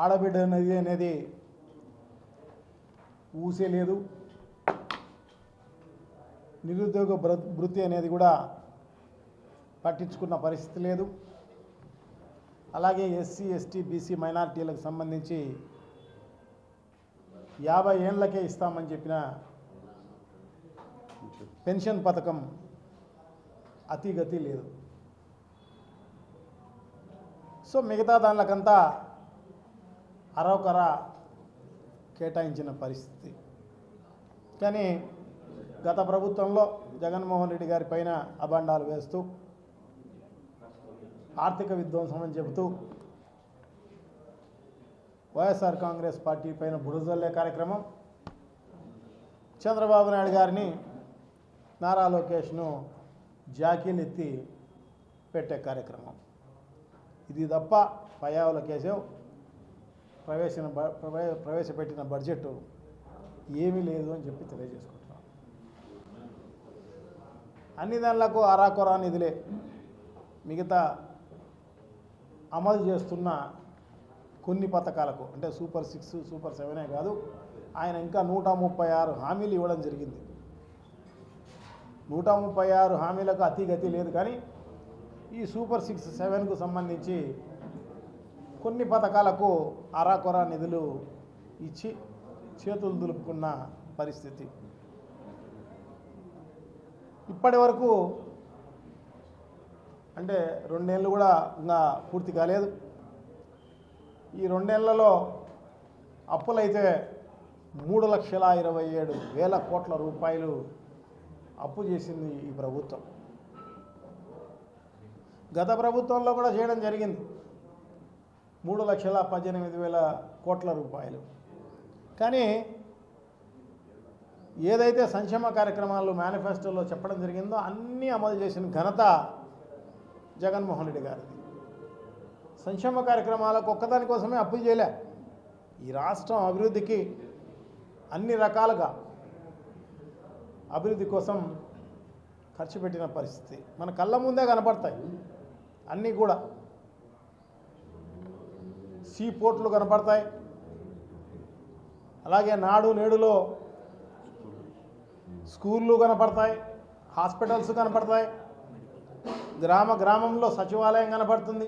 ఆడబిడ్డ అనేది ఊసే లేదు. నిరుద్యోగ భృతి అనేది కూడా పట్టించుకున్న పరిస్థితి లేదు. అలాగే ఎస్సీ ఎస్టీ బీసీ మైనారిటీలకు సంబంధించి 50 ఏళ్లకే ఇస్తామని చెప్పిన పెన్షన్ పథకం అతిగతి లేదు. సో మిగతా దానికంతా అరవకర కేటాయించిన పరిస్థితి. కానీ గత ప్రభుత్వంలో జగన్మోహన్ రెడ్డి గారి పైన అబండాలు వేస్తూ ఆర్థిక విధ్వంసం అని చెబుతూ వైఎస్ఆర్ కాంగ్రెస్ పార్టీ పైన బురదల్లే కార్యక్రమం, చంద్రబాబు నాయుడు గారిని నారా లోకేష్ను జాకీలు ఎత్తి పెట్టే కార్యక్రమం. ఇది తప్ప పయ్యావుల కేశవ్ ప్రవేశపెట్టిన బడ్జెట్ ఏమీ లేదు అని చెప్పి తెలియజేసుకుంటున్నాం. అన్ని దానిలకు ఆరాకొరా నిధులే. మిగతా అమలు చేస్తున్న కొన్ని పథకాలకు అంటే సూపర్ 6 సూపర్ 7 కాదు, ఆయన ఇంకా 136 హామీలు ఇవ్వడం జరిగింది. 136 హామీలకు అతిగతి లేదు. కానీ ఈ సూపర్ 6, 7కు సంబంధించి కొన్ని పథకాలకు అరాకొరా నిధులు ఇచ్చి చేతులు దులుపుకున్న పరిస్థితి. ఇప్పటి వరకు అంటే 2 ఏళ్ళు కూడా ఇంకా పూర్తి కాలేదు. ఈ 2 ఏళ్లలో అప్పులైతే 3,27,000 కోట్ల రూపాయలు అప్పు చేసింది ఈ ప్రభుత్వం. గత ప్రభుత్వంలో కూడా చేయడం జరిగింది 3,18,000 కోట్ల రూపాయలు. కానీ ఏదైతే సంక్షేమ కార్యక్రమాలు మేనిఫెస్టోలో చెప్పడం జరిగిందో అన్నీ అమలు చేసిన ఘనత జగన్మోహన్ రెడ్డి గారిది. సంక్షేమ కార్యక్రమాలకు ఒక్కదానికోసమే అప్పులు చేయలే. ఈ రాష్ట్రం అభివృద్ధికి అన్ని రకాలుగా అభివృద్ధి కోసం ఖర్చు పెట్టిన పరిస్థితి మన కళ్ళ ముందే కనపడతాయి. అన్నీ కూడా సీ పోర్ట్లు కనపడతాయి. అలాగే నాడు నేడులో స్కూళ్ళు కనపడతాయి, హాస్పిటల్స్ కనపడతాయి, గ్రామంలో సచివాలయం కనపడుతుంది,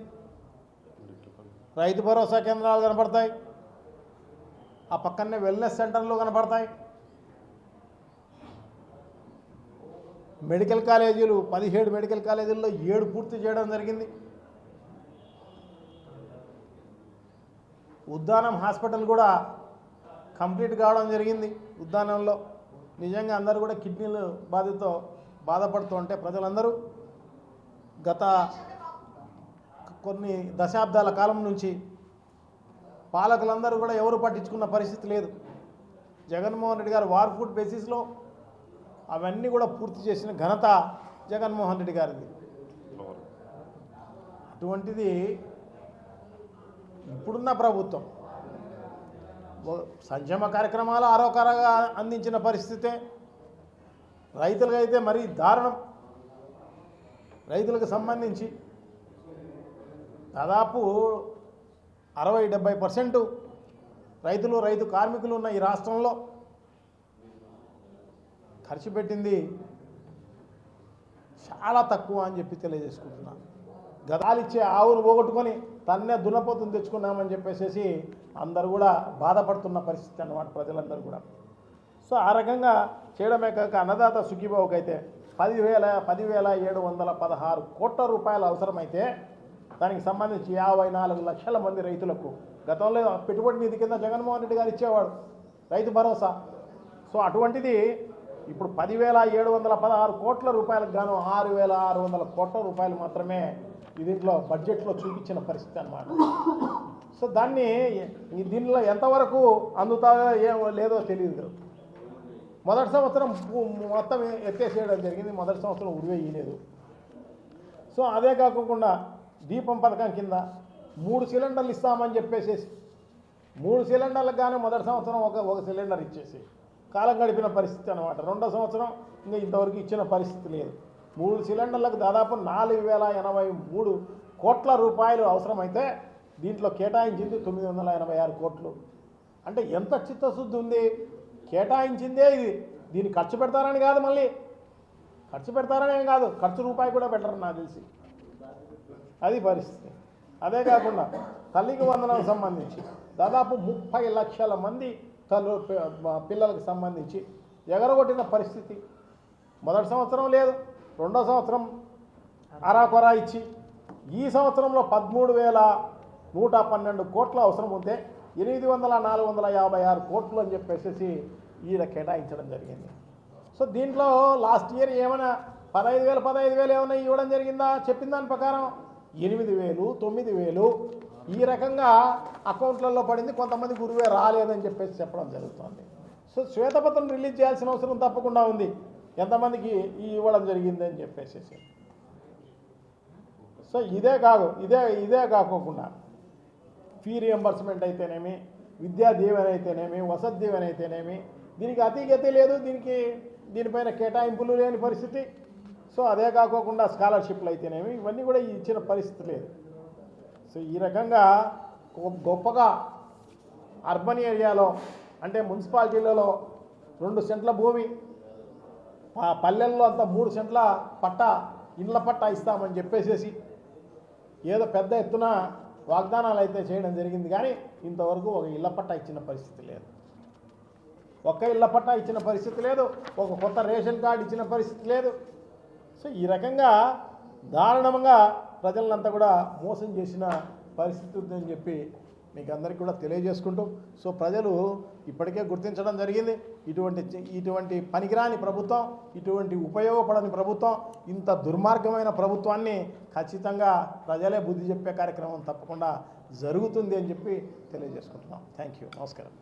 రైతు భరోసా కేంద్రాలు కనపడతాయి, ఆ పక్కనే వెల్నెస్ సెంటర్లు కనపడతాయి, మెడికల్ కాలేజీలు 17 మెడికల్ కాలేజీల్లో 7 పూర్తి చేయడం జరిగింది. ఉద్దానం హాస్పిటల్ కూడా కంప్లీట్ కావడం జరిగింది. ఉద్దానంలో నిజంగా అందరూ కూడా కిడ్నీలు బాధపడుతూ ఉంటే ప్రజలందరూ గత కొన్ని దశాబ్దాల కాలం నుంచి పాలకులందరూ కూడా ఎవరు పట్టించుకున్న పరిస్థితి లేదు. జగన్మోహన్ రెడ్డి గారు వార్ ఫుడ్ బేసిస్లో అవన్నీ కూడా పూర్తి చేసిన ఘనత జగన్మోహన్ రెడ్డి గారిది. అటువంటిది ఇప్పుడున్న ప్రభుత్వం సంక్షేమ కార్యక్రమాలు ఆరోకరంగా అందించిన పరిస్థితే. రైతులకు అయితే మరీ దారుణం. రైతులకు సంబంధించి దాదాపు 60-70% రైతు కార్మికులు ఉన్న ఈ రాష్ట్రంలో ఖర్చు పెట్టింది చాలా తక్కువ అని చెప్పి తెలియజేసుకుంటున్నాను. గదాలిచ్చే ఆవును పోగొట్టుకొని తన్నే దున్నపోతుని తెచ్చుకున్నామని చెప్పేసి అందరూ కూడా బాధపడుతున్న పరిస్థితి అన్నమాట ప్రజలందరూ కూడా. సో ఆ రకంగా చేయడమే కాక అన్నదాత సుఖీబాబుకి అయితే 10,716 కోట్ల రూపాయలు అవసరమైతే దానికి సంబంధించి 54 లక్షల మంది రైతులకు గతంలో పెట్టుబడి నిధి కింద జగన్మోహన్ రెడ్డి గారు ఇచ్చేవాడు రైతు భరోసా. సో అటువంటిది ఇప్పుడు 10,716 కోట్ల రూపాయలకు గాను 6,600 కోట్ల రూపాయలు మాత్రమే దీంట్లో బడ్జెట్లో చూపించిన పరిస్థితి అన్నమాట. సో దీనిలో ఎంతవరకు అందుతాదో లేదో తెలియదు. మొదటి సంవత్సరం మొత్తం ఎత్తేసేయడం జరిగింది. మొదటి సంవత్సరం ఉరివేయలేదు. సో అదే కాకుండా దీపం పథకం కింద 3 సిలిండర్లు ఇస్తామని చెప్పేసి 3 సిలిండర్లకు గాను మొదటి సంవత్సరం ఒక సిలిండర్ ఇచ్చేసి కాలం గడిపిన పరిస్థితి అన్నమాట. రెండో సంవత్సరం ఇంకా ఇంతవరకు ఇచ్చిన పరిస్థితి లేదు. 3 సిలిండర్లకు దాదాపు 4,083 కోట్ల రూపాయలు అవసరమైతే దీంట్లో కేటాయించింది 986 కోట్లు. అంటే ఎంత చిత్తశుద్ధి ఉంది, కేటాయించిందే ఇది. దీన్ని ఖర్చు పెడతారని కాదు, మళ్ళీ ఖర్చు పెడతారని కాదు, ఖర్చు రూపాయి కూడా పెట్టరు నాకు తెలిసి. అది పరిస్థితి. అదే కాకుండా తల్లికి వందనం సంబంధించి దాదాపు 30 లక్షల మంది పిల్లలకు సంబంధించి ఎగరగొట్టిన పరిస్థితి. మొదటి సంవత్సరం లేదు, రెండో సంవత్సరం అరాకొరా ఇచ్చి ఈ సంవత్సరంలో 13,112 కోట్ల అవసరం ఉంటే 456 కోట్లు అని చెప్పేసి ఈయన కేటాయించడం జరిగింది. సో దీంట్లో లాస్ట్ ఇయర్ ఏమైనా 15,000 ఏమైనా ఇవ్వడం జరిగిందా? చెప్పిన దాని ప్రకారం 8,000, 9,000 ఈ రకంగా అకౌంట్లలో పడింది. కొంతమంది గురువే రాలేదని చెప్పేసి చెప్పడం జరుగుతుంది. సో శ్వేతపత్రం రిలీజ్ చేయాల్సిన అవసరం తప్పకుండా ఉంది, ఎంతమందికి ఇవ్వడం జరిగింది అని చెప్పేసి. సో ఇదే కాకోకుండా ఫీ రియంబర్స్మెంట్ అయితేనేమి, విద్యా దీవెన అయితేనేమి, వసతి దీవెన అయితేనేమి, దీనికి అతిగతి లేదు, దీనిపైన కేటాయింపులు లేని పరిస్థితి. సో అదే కాకోకుండా స్కాలర్షిప్లు అయితేనేమి, ఇవన్నీ కూడా ఇచ్చిన పరిస్థితి లేదు. సో ఈ రకంగా గొప్పగా అర్బన్ ఏరియాలో అంటే మున్సిపాలిటీలలో 2 సెంట్ల భూమి, పల్లెల్లో అంతా 3 సెంట్ల పట్టా, ఇండ్ల పట్టా ఇస్తామని చెప్పేసేసి ఏదో పెద్ద ఎత్తున వాగ్దానాలు అయితే చేయడం జరిగింది. కానీ ఇంతవరకు ఒక ఇళ్ల పట్టా ఇచ్చిన పరిస్థితి లేదు, ఒక్క ఇళ్ల పట్టా ఇచ్చిన పరిస్థితి లేదు, ఒక కొత్త రేషన్ కార్డు ఇచ్చిన పరిస్థితి లేదు. సో ఈ రకంగా దారుణంగా ప్రజలంతా కూడా మోసం చేసిన పరిస్థితి ఉందని చెప్పి మీకు అందరికీ కూడా తెలియజేసుకుంటూ, సో ప్రజలు ఇప్పటికే గుర్తించడం జరిగింది, ఇటువంటి పనికిరాని ప్రభుత్వం, ఇటువంటి ఉపయోగపడని ప్రభుత్వం, ఇంత దుర్మార్గమైన ప్రభుత్వాన్ని ఖచ్చితంగా ప్రజలే బుద్ధి చెప్పే కార్యక్రమం తప్పకుండా జరుగుతుంది అని చెప్పి తెలియజేసుకుంటున్నాం. Thank you. నమస్కారం.